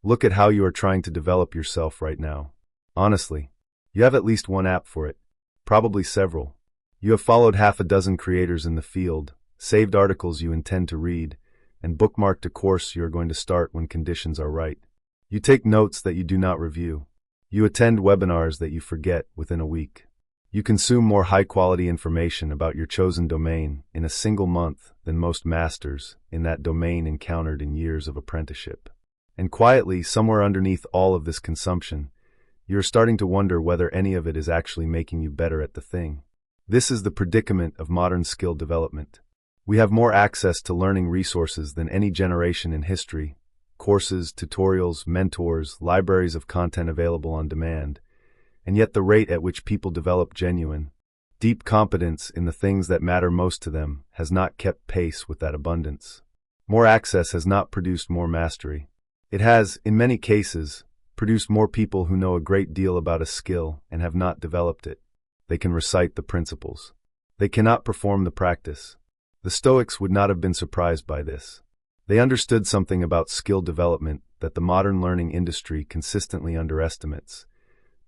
Look at how you are trying to develop yourself right now. Honestly, you have at least one app for it, probably several. You have followed half a dozen creators in the field, saved articles you intend to read, and bookmarked a course you are going to start when conditions are right. You take notes that you do not review. You attend webinars that you forget within a week. You consume more high-quality information about your chosen domain in a single month than most masters in that domain encountered in years of apprenticeship. And quietly, somewhere underneath all of this consumption, you are starting to wonder whether any of it is actually making you better at the thing. This is the predicament of modern skill development. We have more access to learning resources than any generation in history: courses, tutorials, mentors, libraries of content available on demand. And yet the rate at which people develop genuine, deep competence in the things that matter most to them has not kept pace with that abundance. More access has not produced more mastery. It has, in many cases, produced more people who know a great deal about a skill and have not developed it. They can recite the principles. They cannot perform the practice. The Stoics would not have been surprised by this. They understood something about skill development that the modern learning industry consistently underestimates,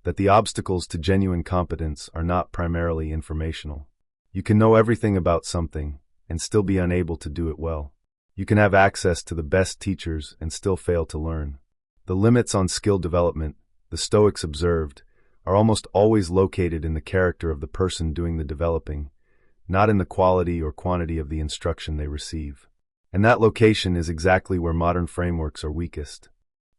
that the obstacles to genuine competence are not primarily informational. You can know everything about something and still be unable to do it well. You can have access to the best teachers and still fail to learn. The limits on skill development, the Stoics observed, are almost always located in the character of the person doing the developing, not in the quality or quantity of the instruction they receive. And that location is exactly where modern frameworks are weakest.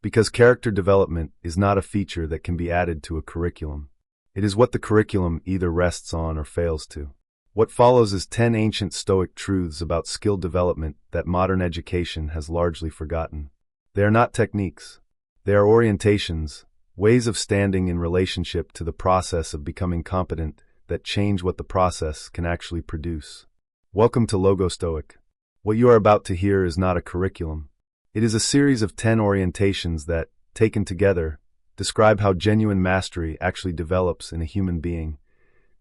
Because character development is not a feature that can be added to a curriculum. It is what the curriculum either rests on or fails to. What follows is 10 ancient Stoic truths about skill development that modern education has largely forgotten. They are not techniques. They are orientations, ways of standing in relationship to the process of becoming competent that change what the process can actually produce. Welcome to Logostoic. What you are about to hear is not a curriculum. It is a series of 10 orientations that, taken together, describe how genuine mastery actually develops in a human being,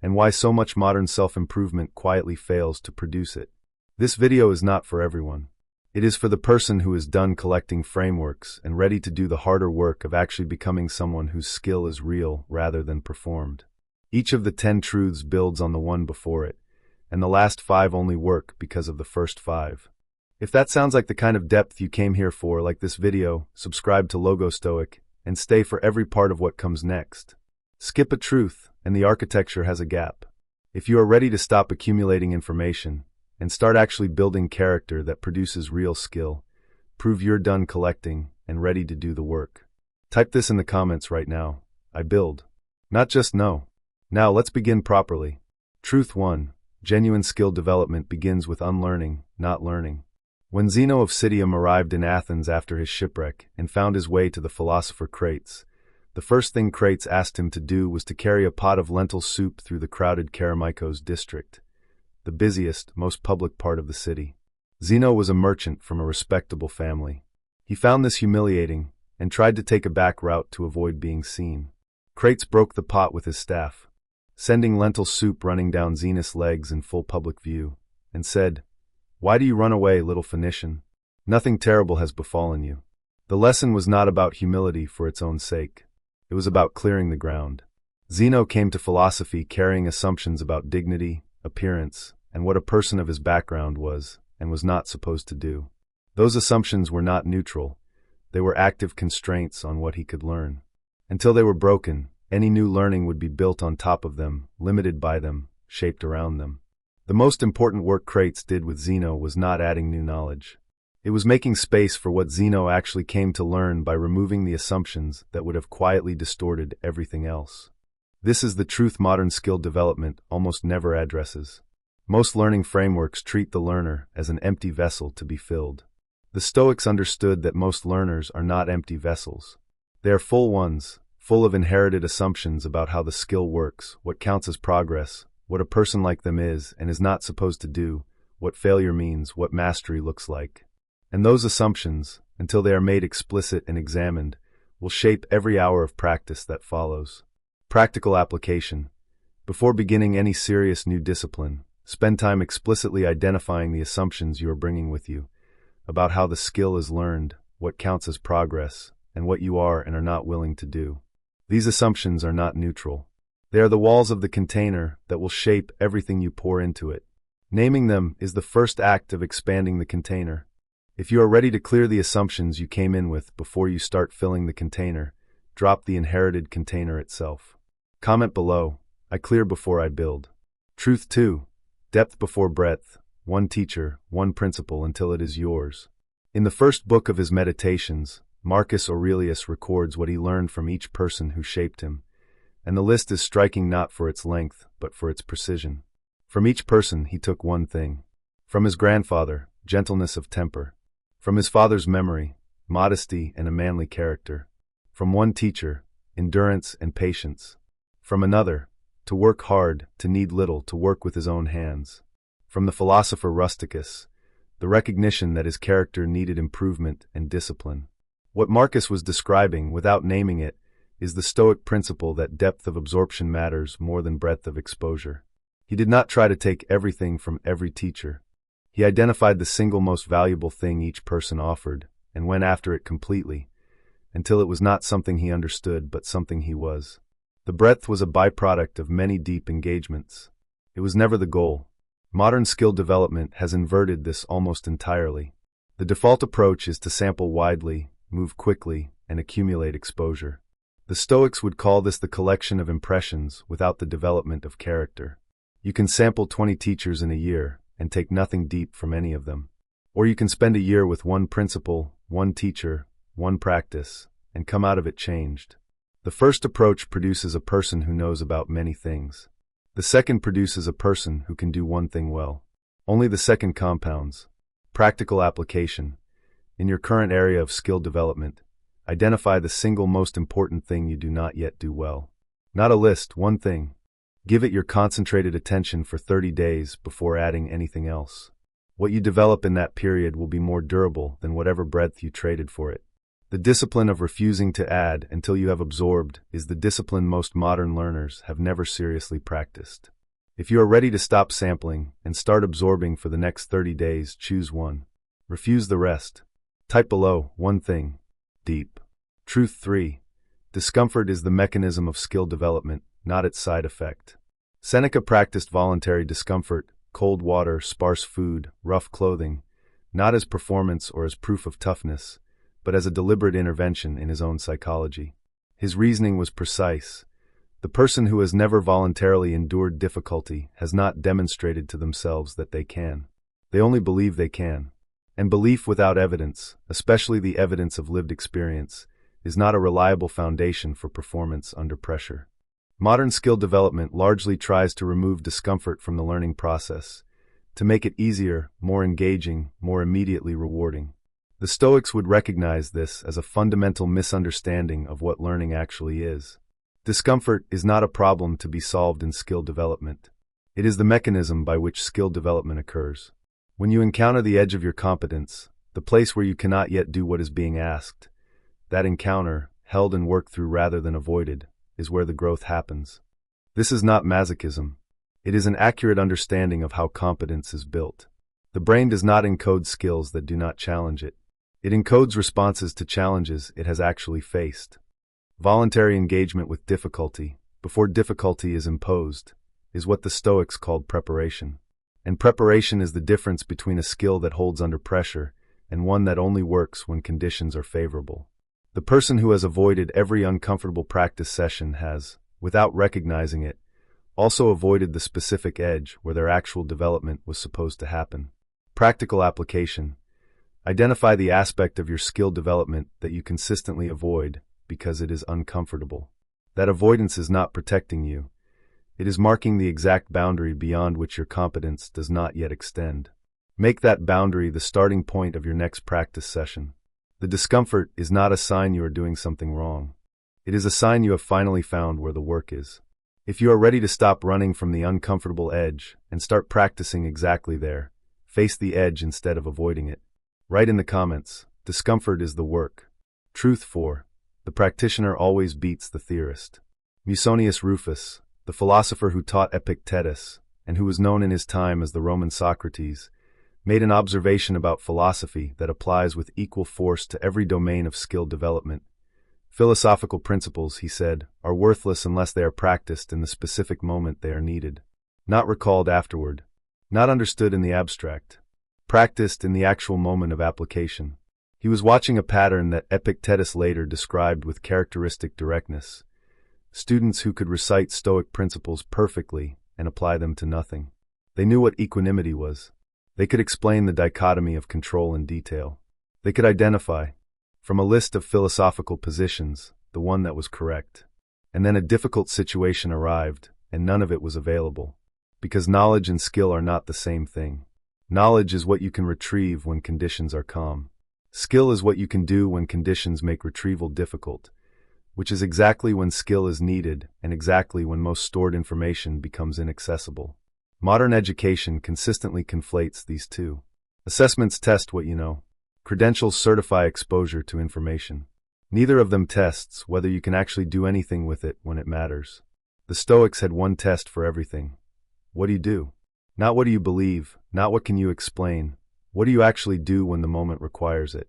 and why so much modern self-improvement quietly fails to produce it. This video is not for everyone. It is for the person who is done collecting frameworks and ready to do the harder work of actually becoming someone whose skill is real rather than performed. Each of the 10 truths builds on the one before it, and the last 5 only work because of the first 5. If that sounds like the kind of depth you came here for, like this video, subscribe to Logostoic and stay for every part of what comes next. Skip a truth, and the architecture has a gap. If you are ready to stop accumulating information and start actually building character that produces real skill, prove you're done collecting and ready to do the work. Type this in the comments right now. I build. Not just know. Now let's begin properly. Truth 1. Genuine skill development begins with unlearning, not learning. When Zeno of Citium arrived in Athens after his shipwreck and found his way to the philosopher Crates, the first thing Crates asked him to do was to carry a pot of lentil soup through the crowded Kerameikos district, the busiest, most public part of the city. Zeno was a merchant from a respectable family. He found this humiliating and tried to take a back route to avoid being seen. Crates broke the pot with his staff, sending lentil soup running down Zenos' legs in full public view, and said, "Why do you run away, little Phoenician? Nothing terrible has befallen you." The lesson was not about humility for its own sake. It was about clearing the ground. Zeno came to philosophy carrying assumptions about dignity, appearance, and what a person of his background was and was not supposed to do. Those assumptions were not neutral. They were active constraints on what he could learn. Until they were broken, any new learning would be built on top of them, limited by them, shaped around them. The most important work Crates did with Zeno was not adding new knowledge. It was making space for what Zeno actually came to learn by removing the assumptions that would have quietly distorted everything else. This is the truth modern skill development almost never addresses. Most learning frameworks treat the learner as an empty vessel to be filled. The Stoics understood that most learners are not empty vessels. They are full ones, full of inherited assumptions about how the skill works, what counts as progress, what a person like them is and is not supposed to do, what failure means, what mastery looks like. And those assumptions, until they are made explicit and examined, will shape every hour of practice that follows. Practical application. Before beginning any serious new discipline, spend time explicitly identifying the assumptions you are bringing with you, about how the skill is learned, what counts as progress, and what you are and are not willing to do. These assumptions are not neutral. They are the walls of the container that will shape everything you pour into it. Naming them is the first act of expanding the container. If you are ready to clear the assumptions you came in with before you start filling the container, drop the inherited container itself. Comment below, I clear before I build. Truth 2. Depth before breadth. One teacher, one principle until it is yours. In the first book of his Meditations, Marcus Aurelius records what he learned from each person who shaped him, and the list is striking not for its length, but for its precision. From each person he took one thing. From his grandfather, gentleness of temper. From his father's memory, modesty and a manly character. From one teacher, endurance and patience. From another, to work hard, to need little, to work with his own hands. From the philosopher Rusticus, the recognition that his character needed improvement and discipline. What Marcus was describing, without naming it, is the Stoic principle that depth of absorption matters more than breadth of exposure. He did not try to take everything from every teacher. He identified the single most valuable thing each person offered, and went after it completely, until it was not something he understood but something he was. The breadth was a byproduct of many deep engagements. It was never the goal. Modern skill development has inverted this almost entirely. The default approach is to sample widely, move quickly, and accumulate exposure. The Stoics would call this the collection of impressions without the development of character. You can sample 20 teachers in a year and take nothing deep from any of them. Or you can spend a year with one principle, one teacher, one practice, and come out of it changed. The first approach produces a person who knows about many things. The second produces a person who can do one thing well. Only the second compounds. Practical application. In your current area of skill development, identify the single most important thing you do not yet do well. Not a list, one thing. Give it your concentrated attention for 30 days before adding anything else. What you develop in that period will be more durable than whatever breadth you traded for it. The discipline of refusing to add until you have absorbed is the discipline most modern learners have never seriously practiced. If you are ready to stop sampling and start absorbing for the next 30 days, choose one. Refuse the rest. Type below, one thing. Deep. Truth 3. Discomfort is the mechanism of skill development, not its side effect. Seneca practiced voluntary discomfort, cold water, sparse food, rough clothing, not as performance or as proof of toughness, but as a deliberate intervention in his own psychology. His reasoning was precise. The person who has never voluntarily endured difficulty has not demonstrated to themselves that they can. They only believe they can. And belief without evidence, especially the evidence of lived experience, is not a reliable foundation for performance under pressure. Modern skill development largely tries to remove discomfort from the learning process, to make it easier, more engaging, more immediately rewarding. The Stoics would recognize this as a fundamental misunderstanding of what learning actually is. Discomfort is not a problem to be solved in skill development. It is the mechanism by which skill development occurs. When you encounter the edge of your competence, the place where you cannot yet do what is being asked, that encounter, held and worked through rather than avoided, is where the growth happens. This is not masochism. It is an accurate understanding of how competence is built. The brain does not encode skills that do not challenge it. It encodes responses to challenges it has actually faced. Voluntary engagement with difficulty, before difficulty is imposed, is what the Stoics called preparation. And preparation is the difference between a skill that holds under pressure and one that only works when conditions are favorable. The person who has avoided every uncomfortable practice session has, without recognizing it, also avoided the specific edge where their actual development was supposed to happen. Practical application. Identify the aspect of your skill development that you consistently avoid because it is uncomfortable. That avoidance is not protecting you. It is marking the exact boundary beyond which your competence does not yet extend. Make that boundary the starting point of your next practice session. The discomfort is not a sign you are doing something wrong. It is a sign you have finally found where the work is. If you are ready to stop running from the uncomfortable edge and start practicing exactly there, face the edge instead of avoiding it. Write in the comments, discomfort is the work. Truth 4. The practitioner always beats the theorist. Musonius Rufus, the philosopher who taught Epictetus, and who was known in his time as the Roman Socrates, made an observation about philosophy that applies with equal force to every domain of skill development. Philosophical principles, he said, are worthless unless they are practiced in the specific moment they are needed, not recalled afterward, not understood in the abstract, practiced in the actual moment of application. He was watching a pattern that Epictetus later described with characteristic directness: students who could recite Stoic principles perfectly and apply them to nothing. They knew what equanimity was. They could explain the dichotomy of control in detail. They could identify, from a list of philosophical positions, the one that was correct. And then a difficult situation arrived, and none of it was available. Because knowledge and skill are not the same thing. Knowledge is what you can retrieve when conditions are calm. Skill is what you can do when conditions make retrieval difficult, which is exactly when skill is needed and exactly when most stored information becomes inaccessible. Modern education consistently conflates these two. Assessments test what you know. Credentials certify exposure to information. Neither of them tests whether you can actually do anything with it when it matters. The Stoics had one test for everything. What do you do? Not what do you believe, not what can you explain. What do you actually do when the moment requires it?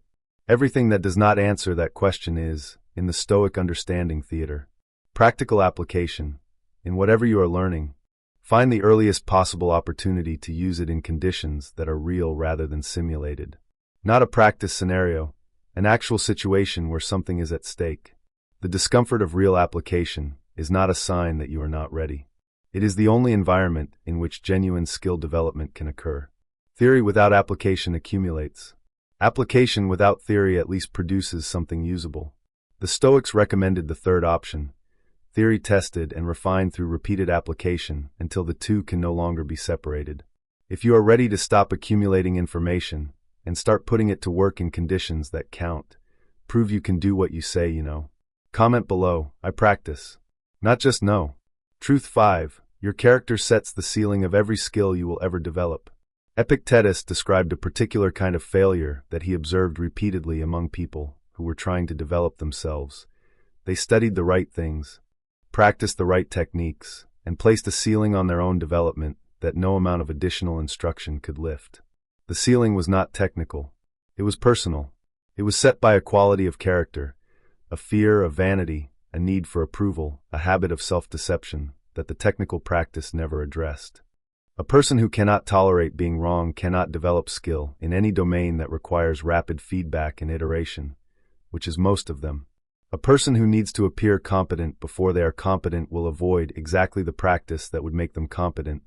Everything that does not answer that question is, in the Stoic understanding theater, practical application. In whatever you are learning, find the earliest possible opportunity to use it in conditions that are real rather than simulated. Not a practice scenario, an actual situation where something is at stake. The discomfort of real application is not a sign that you are not ready. It is the only environment in which genuine skill development can occur. Theory without application accumulates. Application without theory at least produces something usable. The Stoics recommended the third option: theory tested and refined through repeated application until the two can no longer be separated. If you are ready to stop accumulating information and start putting it to work in conditions that count, prove you can do what you say you know. Comment below, I practice. Not just know. Truth 5. Your character sets the ceiling of every skill you will ever develop. Epictetus described a particular kind of failure that he observed repeatedly among people who were trying to develop themselves. They studied the right things, practiced the right techniques, and placed a ceiling on their own development that no amount of additional instruction could lift. The ceiling was not technical. It was personal. It was set by a quality of character, a fear of vanity, a need for approval, a habit of self-deception that the technical practice never addressed. A person who cannot tolerate being wrong cannot develop skill in any domain that requires rapid feedback and iteration, which is most of them. A person who needs to appear competent before they are competent will avoid exactly the practice that would make them competent,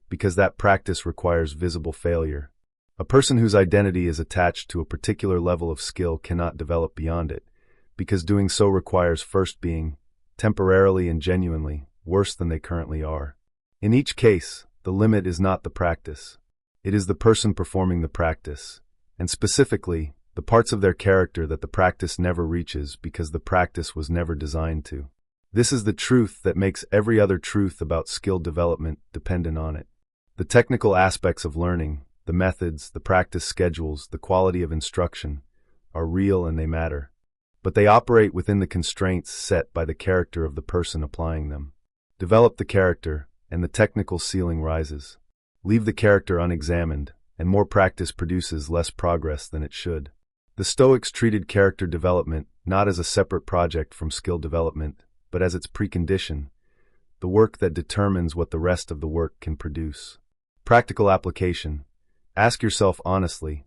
because that practice requires visible failure. A person whose identity is attached to a particular level of skill cannot develop beyond it, because doing so requires first being, temporarily and genuinely, worse than they currently are. In each case, the limit is not the practice. It is the person performing the practice, and specifically, the parts of their character that the practice never reaches because the practice was never designed to. This is the truth that makes every other truth about skill development dependent on it. The technical aspects of learning, the methods, the practice schedules, the quality of instruction, are real and they matter. But they operate within the constraints set by the character of the person applying them. Develop the character, and the technical ceiling rises. Leave the character unexamined, and more practice produces less progress than it should. The Stoics treated character development not as a separate project from skill development, but as its precondition, the work that determines what the rest of the work can produce. Practical application. Ask yourself honestly,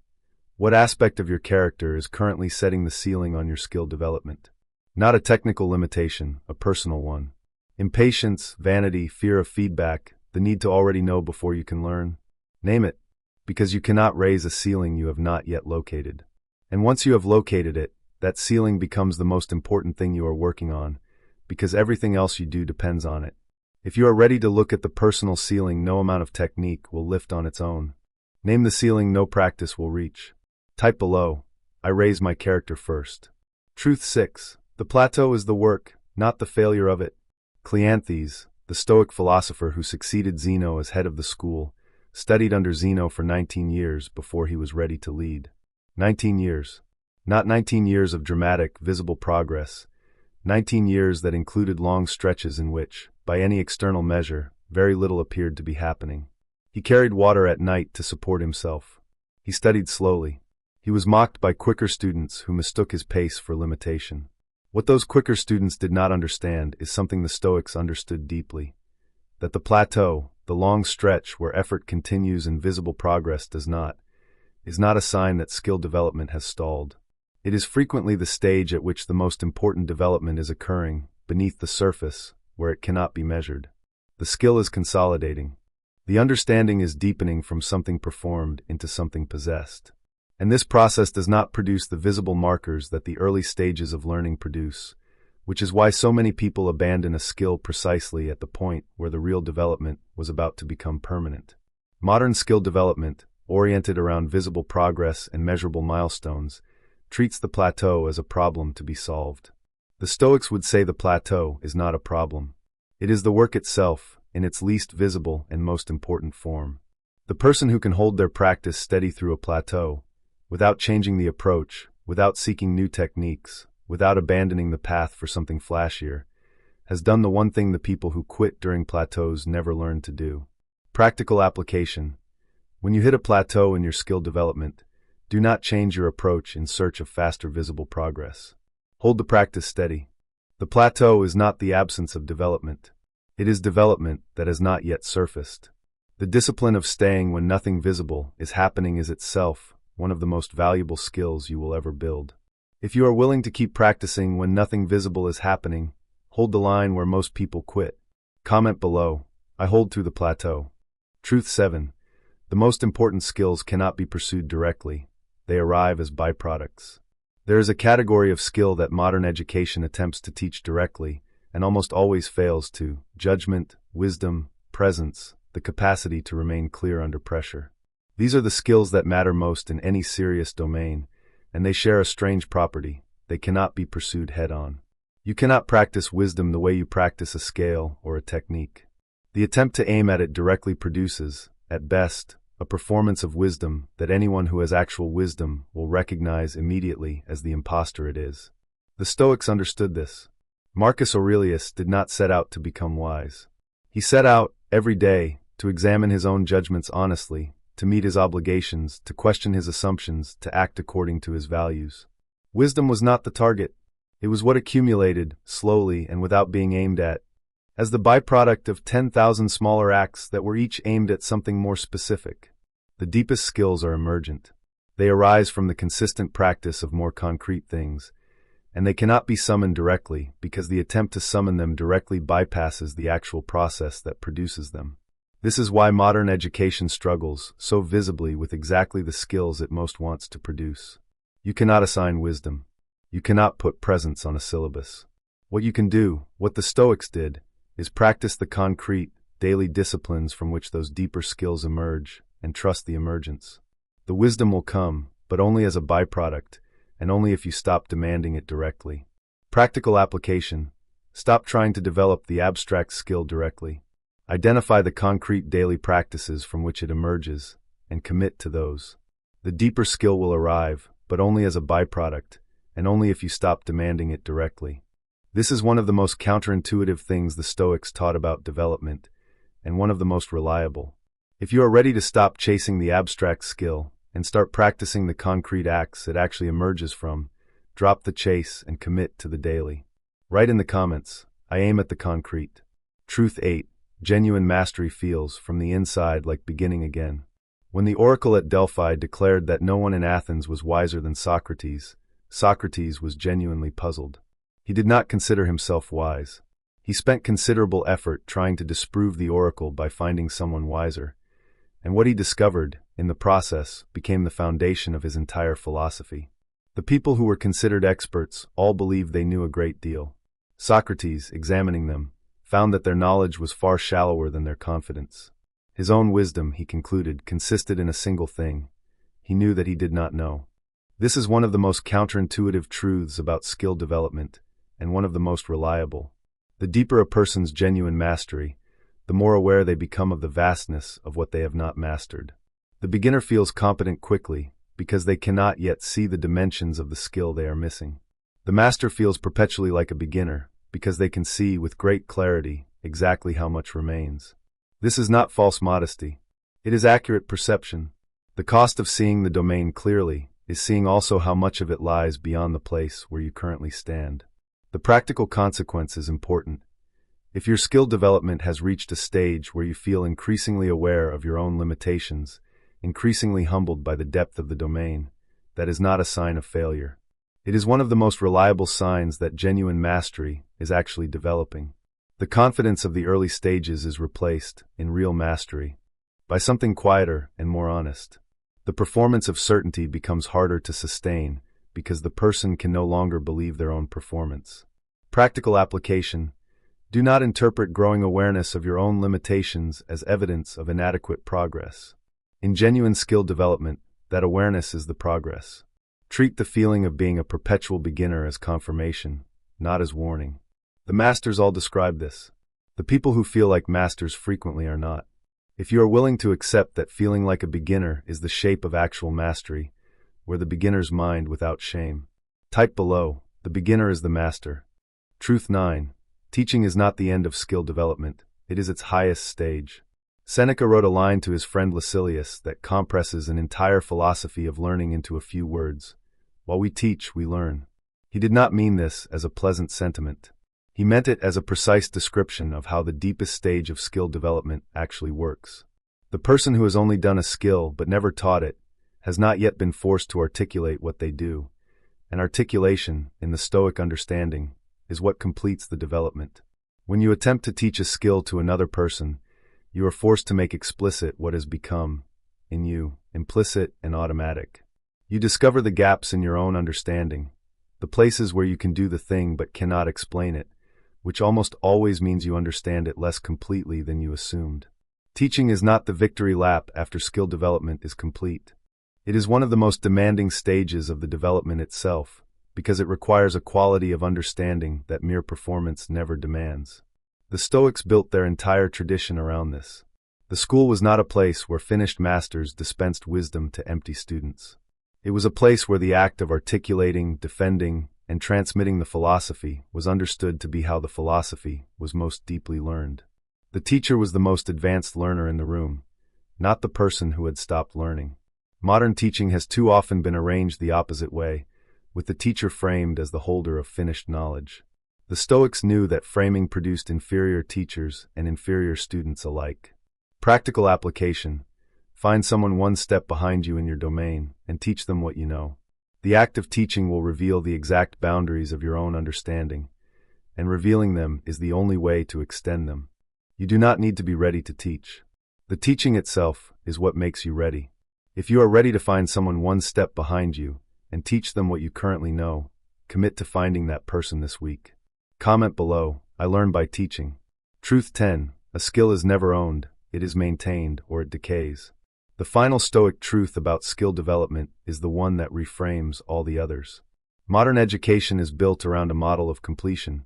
what aspect of your character is currently setting the ceiling on your skill development? Not a technical limitation, a personal one. Impatience, vanity, fear of feedback, the need to already know before you can learn. Name it, because you cannot raise a ceiling you have not yet located. And once you have located it, that ceiling becomes the most important thing you are working on, because everything else you do depends on it. If you are ready to look at the personal ceiling no amount of technique will lift on its own. Name the ceiling no practice will reach. Type below, I raise my character first. Truth 6. The plateau is the work, not the failure of it. Cleanthes, the Stoic philosopher who succeeded Zeno as head of the school, studied under Zeno for 19 years before he was ready to lead. 19 years. Not 19 years of dramatic, visible progress. 19 years that included long stretches in which, by any external measure, very little appeared to be happening. He carried water at night to support himself. He studied slowly. He was mocked by quicker students who mistook his pace for limitation. What those quicker students did not understand is something the Stoics understood deeply: that the plateau, the long stretch where effort continues and visible progress does not, is not a sign that skill development has stalled. It is frequently the stage at which the most important development is occurring, beneath the surface, where it cannot be measured. The skill is consolidating. The understanding is deepening from something performed into something possessed. And this process does not produce the visible markers that the early stages of learning produce, which is why so many people abandon a skill precisely at the point where the real development was about to become permanent. Modern skill development, oriented around visible progress and measurable milestones, treats the plateau as a problem to be solved. The Stoics would say the plateau is not a problem. It is the work itself, in its least visible and most important form. The person who can hold their practice steady through a plateau, without changing the approach, without seeking new techniques, without abandoning the path for something flashier, has done the one thing the people who quit during plateaus never learned to do. Practical application. When you hit a plateau in your skill development, do not change your approach in search of faster visible progress. Hold the practice steady. The plateau is not the absence of development. It is development that has not yet surfaced. The discipline of staying when nothing visible is happening is itself one of the most valuable skills you will ever build. If you are willing to keep practicing when nothing visible is happening, hold the line where most people quit. Comment below: I hold through the plateau. Truth 7. The most important skills cannot be pursued directly. They arrive as byproducts. There is a category of skill that modern education attempts to teach directly, and almost always fails to: judgment, wisdom, presence, the capacity to remain clear under pressure. These are the skills that matter most in any serious domain, and they share a strange property: they cannot be pursued head-on. You cannot practice wisdom the way you practice a scale or a technique. The attempt to aim at it directly produces, at best, a performance of wisdom that anyone who has actual wisdom will recognize immediately as the imposter it is. The Stoics understood this. Marcus Aurelius did not set out to become wise. He set out, every day, to examine his own judgments honestly, to meet his obligations, to question his assumptions, to act according to his values. Wisdom was not the target. It was what accumulated, slowly and without being aimed at, as the byproduct of 10,000 smaller acts that were each aimed at something more specific. The deepest skills are emergent. They arise from the consistent practice of more concrete things, and they cannot be summoned directly because the attempt to summon them directly bypasses the actual process that produces them. This is why modern education struggles so visibly with exactly the skills it most wants to produce. You cannot assign wisdom. You cannot put presence on a syllabus. What you can do, what the Stoics did, is practice the concrete, daily disciplines from which those deeper skills emerge, and trust the emergence. The wisdom will come, but only as a byproduct, and only if you stop demanding it directly. Practical application. Stop trying to develop the abstract skill directly. Identify the concrete daily practices from which it emerges, and commit to those. The deeper skill will arrive, but only as a byproduct, and only if you stop demanding it directly. This is one of the most counterintuitive things the Stoics taught about development, and one of the most reliable. If you are ready to stop chasing the abstract skill and start practicing the concrete acts it actually emerges from, drop the chase and commit to the daily. Write in the comments: I aim at the concrete. Truth 8. Genuine mastery feels, from the inside, like beginning again. When the oracle at Delphi declared that no one in Athens was wiser than Socrates, Socrates was genuinely puzzled. He did not consider himself wise. He spent considerable effort trying to disprove the oracle by finding someone wiser, and what he discovered, in the process, became the foundation of his entire philosophy. The people who were considered experts all believed they knew a great deal. Socrates, examining them, found that their knowledge was far shallower than their confidence. His own wisdom, he concluded, consisted in a single thing: he knew that he did not know. This is one of the most counterintuitive truths about skill development, and one of the most reliable. The deeper a person's genuine mastery, the more aware they become of the vastness of what they have not mastered. The beginner feels competent quickly because they cannot yet see the dimensions of the skill they are missing. The master feels perpetually like a beginner because they can see with great clarity exactly how much remains. This is not false modesty. It is accurate perception. The cost of seeing the domain clearly is seeing also how much of it lies beyond the place where you currently stand. The practical consequence is important. If your skill development has reached a stage where you feel increasingly aware of your own limitations, increasingly humbled by the depth of the domain, that is not a sign of failure. It is one of the most reliable signs that genuine mastery is actually developing. The confidence of the early stages is replaced, in real mastery, by something quieter and more honest. The performance of certainty becomes harder to sustain because the person can no longer believe their own performance. Practical application. Do not interpret growing awareness of your own limitations as evidence of inadequate progress. In genuine skill development, that awareness is the progress. Treat the feeling of being a perpetual beginner as confirmation, not as warning. The masters all describe this. The people who feel like masters frequently are not. If you are willing to accept that feeling like a beginner is the shape of actual mastery, where the beginner's mind without shame. Type below, the beginner is the master. Truth 9. Teaching is not the end of skill development, it is its highest stage. Seneca wrote a line to his friend Lucilius that compresses an entire philosophy of learning into a few words. While we teach, we learn. He did not mean this as a pleasant sentiment. He meant it as a precise description of how the deepest stage of skill development actually works. The person who has only done a skill but never taught it has not yet been forced to articulate what they do, and articulation, in the Stoic understanding, is what completes the development. When you attempt to teach a skill to another person, you are forced to make explicit what has become, in you, implicit and automatic. You discover the gaps in your own understanding, the places where you can do the thing but cannot explain it, which almost always means you understand it less completely than you assumed. Teaching is not the victory lap after skill development is complete. It is one of the most demanding stages of the development itself, because it requires a quality of understanding that mere performance never demands. The Stoics built their entire tradition around this. The school was not a place where finished masters dispensed wisdom to empty students. It was a place where the act of articulating, defending, and transmitting the philosophy was understood to be how the philosophy was most deeply learned. The teacher was the most advanced learner in the room, not the person who had stopped learning. Modern teaching has too often been arranged the opposite way, with the teacher framed as the holder of finished knowledge. The Stoics knew that framing produced inferior teachers and inferior students alike. Practical application. Find someone one step behind you in your domain and teach them what you know. The act of teaching will reveal the exact boundaries of your own understanding, and revealing them is the only way to extend them. You do not need to be ready to teach. The teaching itself is what makes you ready. If you are ready to find someone one step behind you and teach them what you currently know, commit to finding that person this week. Comment below, I learn by teaching. Truth 10. A skill is never owned, it is maintained or it decays. The final Stoic truth about skill development is the one that reframes all the others. Modern education is built around a model of completion.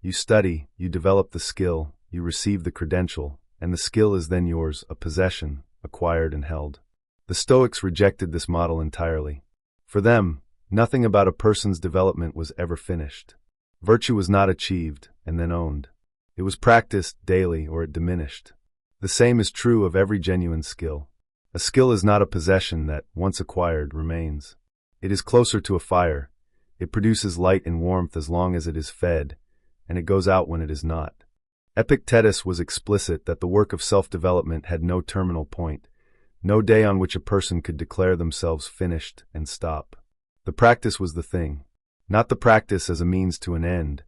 You study, you develop the skill, you receive the credential, and the skill is then yours, a possession, acquired and held. The Stoics rejected this model entirely. For them, nothing about a person's development was ever finished. Virtue was not achieved and then owned. It was practiced daily or it diminished. The same is true of every genuine skill. A skill is not a possession that, once acquired, remains. It is closer to a fire. It produces light and warmth as long as it is fed, and it goes out when it is not. Epictetus was explicit that the work of self-development had no terminal point, no day on which a person could declare themselves finished and stop. The practice was the thing. Not the practice as a means to an end,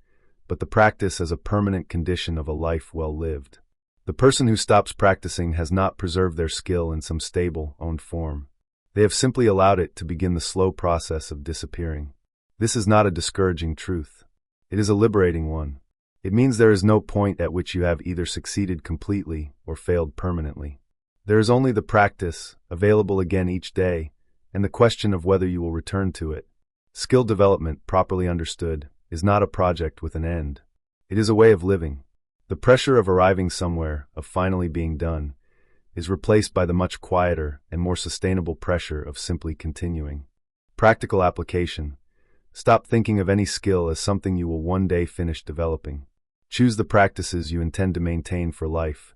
but the practice as a permanent condition of a life well lived. The person who stops practicing has not preserved their skill in some stable, owned form. They have simply allowed it to begin the slow process of disappearing. This is not a discouraging truth. It is a liberating one. It means there is no point at which you have either succeeded completely or failed permanently. There is only the practice, available again each day, and the question of whether you will return to it. Skill development, properly understood, is not a project with an end. It is a way of living. The pressure of arriving somewhere, of finally being done, is replaced by the much quieter and more sustainable pressure of simply continuing. Practical application. Stop thinking of any skill as something you will one day finish developing. Choose the practices you intend to maintain for life,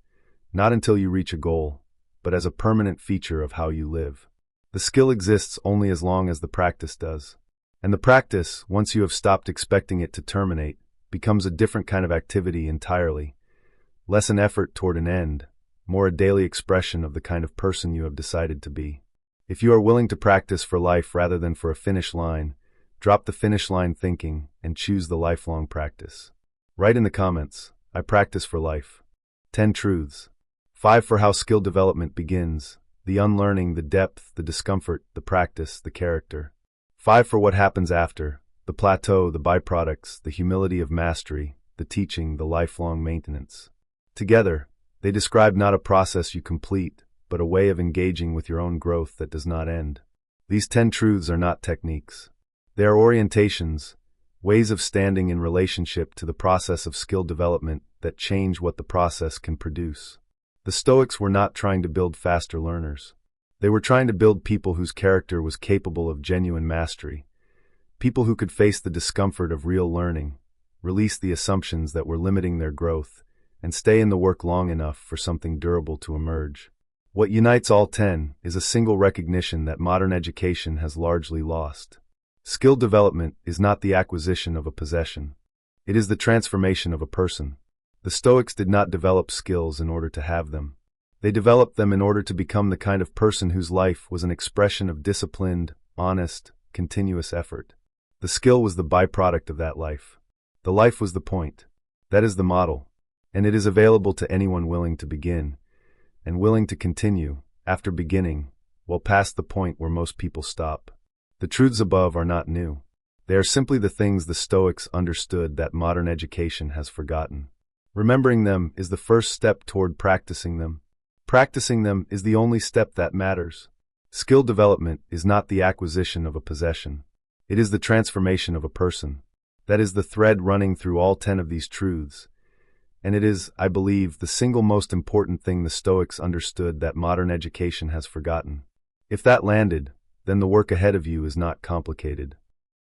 not until you reach a goal, but as a permanent feature of how you live. The skill exists only as long as the practice does. And the practice, once you have stopped expecting it to terminate, becomes a different kind of activity entirely. Less an effort toward an end, more a daily expression of the kind of person you have decided to be. If you are willing to practice for life rather than for a finish line, drop the finish line thinking and choose the lifelong practice. Write in the comments, I practice for life. 10 truths. 5 for how skill development begins, the unlearning, the depth, the discomfort, the practice, the character. 5 for what happens after, the plateau, the byproducts, the humility of mastery, the teaching, the lifelong maintenance. Together, they describe not a process you complete, but a way of engaging with your own growth that does not end. These 10 truths are not techniques. They are orientations, ways of standing in relationship to the process of skill development that change what the process can produce. The Stoics were not trying to build faster learners. They were trying to build people whose character was capable of genuine mastery, people who could face the discomfort of real learning, release the assumptions that were limiting their growth, and stay in the work long enough for something durable to emerge. What unites all 10 is a single recognition that modern education has largely lost. Skill development is not the acquisition of a possession. It is the transformation of a person. The Stoics did not develop skills in order to have them. They developed them in order to become the kind of person whose life was an expression of disciplined, honest, continuous effort. The skill was the byproduct of that life. The life was the point. That is the model. And it is available to anyone willing to begin, and willing to continue, after beginning, well past the point where most people stop. The truths above are not new. They are simply the things the Stoics understood that modern education has forgotten. Remembering them is the first step toward practicing them. Practicing them is the only step that matters. Skill development is not the acquisition of a possession. It is the transformation of a person. That is the thread running through all 10 of these truths. And it is, I believe, the single most important thing the Stoics understood that modern education has forgotten. If that landed, then the work ahead of you is not complicated.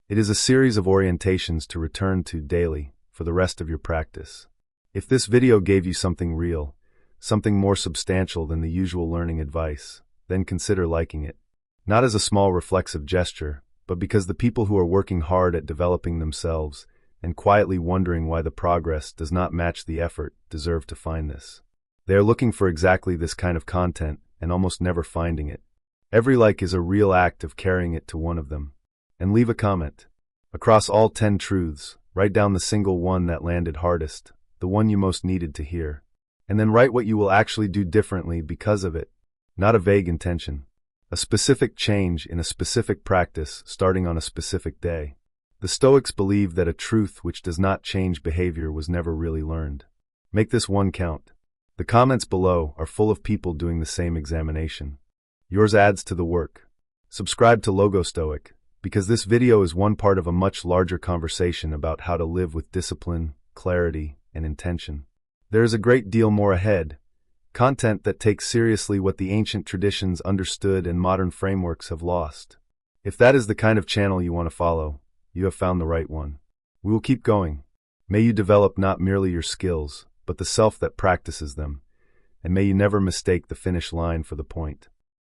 It is a series of orientations to return to daily for the rest of your practice. If this video gave you something real, something more substantial than the usual learning advice, then consider liking it. Not as a small reflexive gesture, but because the people who are working hard at developing themselves and quietly wondering why the progress does not match the effort deserve to find this. They are looking for exactly this kind of content and almost never finding it. Every like is a real act of carrying it to one of them. And leave a comment. Across all 10 truths, write down the single one that landed hardest, the one you most needed to hear. And then write what you will actually do differently because of it. Not a vague intention. A specific change in a specific practice starting on a specific day. The Stoics believed that a truth which does not change behavior was never really learned. Make this one count. The comments below are full of people doing the same examination. Yours adds to the work. Subscribe to Logostoic, because this video is one part of a much larger conversation about how to live with discipline, clarity, and intention. There is a great deal more ahead. Content that takes seriously what the ancient traditions understood and modern frameworks have lost. If that is the kind of channel you want to follow, you have found the right one. We will keep going. May you develop not merely your skills, but the self that practices them, and may you never mistake the finish line for the point.